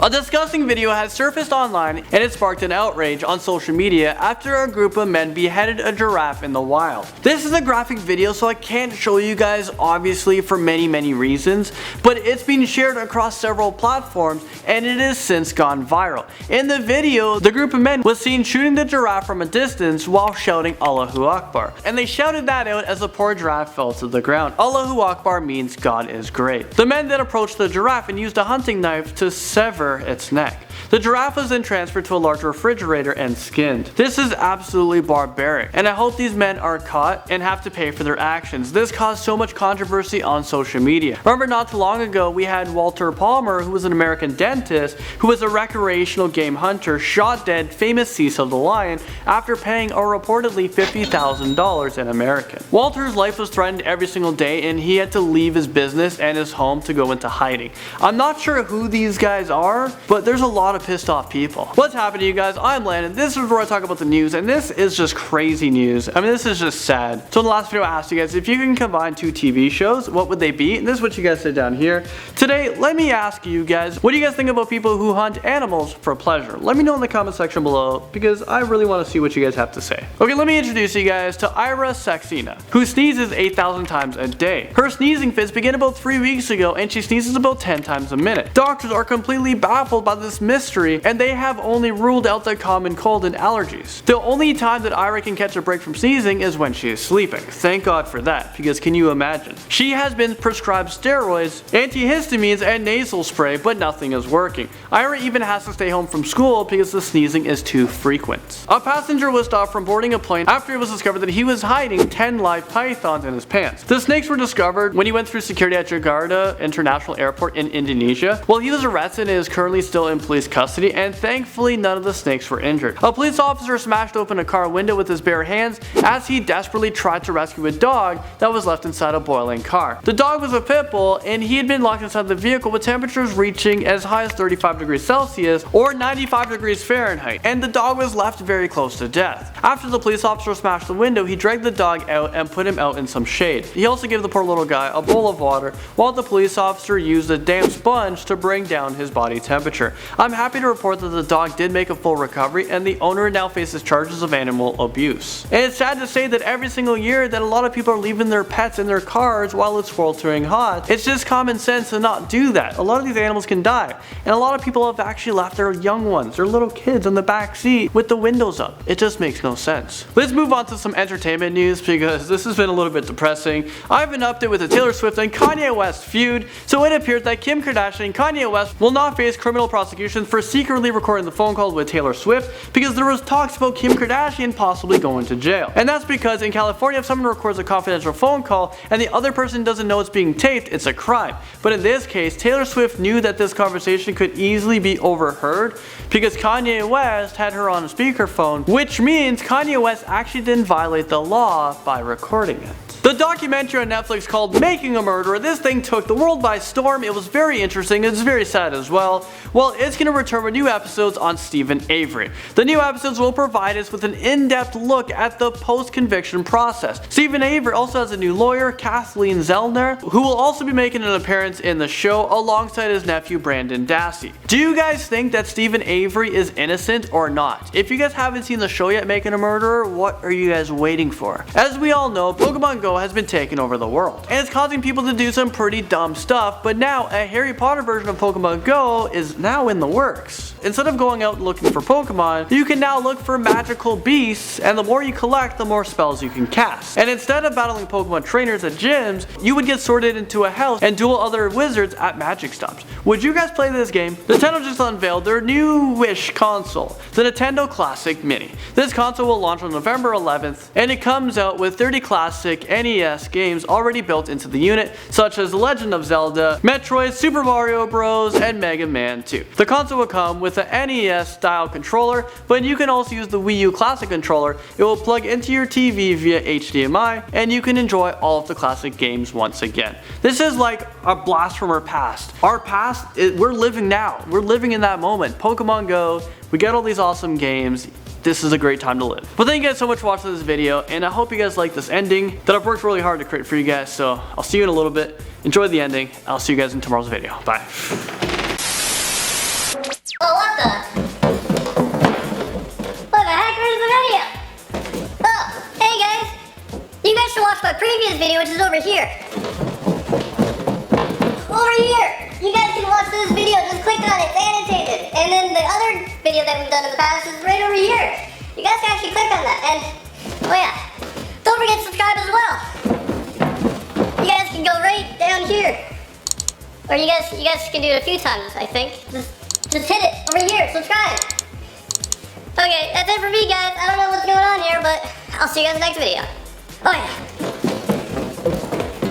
A disgusting video has surfaced online and it sparked an outrage on social media after a group of men beheaded a giraffe in the wild. This is a graphic video, so I can't show you guys, obviously, for many reasons, but it's been shared across several platforms and it has since gone viral. In the video, the group of men was seen shooting the giraffe from a distance while shouting Allahu Akbar, and they shouted that out as the poor giraffe fell to the ground. Allahu Akbar means God is great. The men then approached the giraffe and used a hunting knife to sever its neck. The giraffe was then transferred to a large refrigerator and skinned. This is absolutely barbaric, and I hope these men are caught and have to pay for their actions. This caused so much controversy on social media. Remember, not too long ago we had Walter Palmer, who was an American dentist who was a recreational game hunter, shot dead famous Cecil the lion after paying a reportedly $50,000 in American. Walter's life was threatened every single day and he had to leave his business and his home to go into hiding. I'm not sure who these guys are, but there's a lot of pissed off people. What's happening, you guys? I'm Landon. This is where I talk about the news, and this is just crazy news. I mean, this is just sad. So in the last video I asked you guys if you can combine two TV shows, what would they be? And this is what you guys said down here. Today, let me ask you guys, what do you guys think about people who hunt animals for pleasure? Let me know in the comment section below, because I really want to see what you guys have to say. Okay, let me introduce you guys to Ira Saxena, who sneezes 8,000 times a day. Her sneezing fits began about 3 weeks ago, and she sneezes about 10 times a minute. Doctors are completely baffled by this mystery, and they have only ruled out the common cold and allergies. The only time that Ira can catch a break from sneezing is when she is sleeping. Thank God for that, because can you imagine? She has been prescribed steroids, antihistamines, and nasal spray, but nothing is working. Ira even has to stay home from school because the sneezing is too frequent. A passenger was stopped from boarding a plane after it was discovered that he was hiding 10 live pythons in his pants. The snakes were discovered when he went through security at Jakarta International Airport in Indonesia. Well, he was arrested and is currently still in police custody, and thankfully none of the snakes were injured. A police officer smashed open a car window with his bare hands as he desperately tried to rescue a dog that was left inside a boiling car. The dog was a pit bull, and he had been locked inside the vehicle with temperatures reaching as high as 35 degrees Celsius or 95 degrees Fahrenheit, and the dog was left very close to death. After the police officer smashed the window, he dragged the dog out and put him out in some shade. He also gave the poor little guy a bowl of water while the police officer used a damp sponge to bring down his body temperature. I'm happy to report that the dog did make a full recovery, and the owner now faces charges of animal abuse. And it's sad to say that every single year that a lot of people are leaving their pets in their cars while it's sweltering hot. It's just common sense to not do that. A lot of these animals can die, and a lot of people have actually left their young ones, their little kids, in the back seat with the windows up. It just makes no sense. Let's move on to some entertainment news, because this has been a little bit depressing. I have an update with the Taylor Swift and Kanye West feud. So it appears that Kim Kardashian and Kanye West will not face criminal prosecution for secretly recording the phone call with Taylor Swift, because there was talks about Kim Kardashian possibly going to jail. And that's because in California, if someone records a confidential phone call and the other person doesn't know it's being taped, it's a crime. But in this case, Taylor Swift knew that this conversation could easily be overheard because Kanye West had her on a speakerphone, which means Kanye West actually didn't violate the law by recording it. The documentary on Netflix called Making a Murderer, this thing took the world by storm. It was very interesting. It was very sad as well. Well, it's going to return with new episodes on Stephen Avery. The new episodes will provide us with an in-depth look at the post-conviction process. Stephen Avery also has a new lawyer, Kathleen Zellner, who will also be making an appearance in the show alongside his nephew Brandon Dassey. Do you guys think that Stephen Avery is innocent or not? If you guys haven't seen the show yet, Making a Murderer, what are you guys waiting for? As we all know, Pokemon Go has been taking over the world, and it's causing people to do some pretty dumb stuff, but now a Harry Potter version of Pokemon Go is now in the works. Instead of going out looking for Pokemon, you can now look for magical beasts, and the more you collect, the more spells you can cast. And instead of battling Pokemon trainers at gyms, you would get sorted into a house and duel other wizards at magic stops. Would you guys play this game? Nintendo just unveiled their new Wish console, the Nintendo Classic Mini. This console will launch on November 11th, and it comes out with 30 classic NES games already built into the unit, such as The Legend of Zelda, Metroid, Super Mario Bros, and Mega Man 2. The console will come with an NES style controller, but you can also use the Wii U Classic controller. It will plug into your TV via HDMI, and you can enjoy all of the classic games once again. This is like a blast from our past. Our past, we're living now. We're living in that moment. Pokemon Go, we get all these awesome games. This is a great time to live. But thank you guys so much for watching this video, and I hope you guys like this ending that I've worked really hard to create for you guys. So I'll see you in a little bit. Enjoy the ending. I'll see you guys in tomorrow's video. Bye. over here. Over here! You guys can watch this video, just click on it, it's annotated. And then the other video that we've done in the past is right over here. You guys can actually click on that. And, oh yeah, don't forget to subscribe as well. You guys can go right down here. Or you guys can do it a few times, I think. Just hit it over here, subscribe. Okay, that's it for me guys. I don't know what's going on here, but I'll see you guys in the next video. Oh yeah.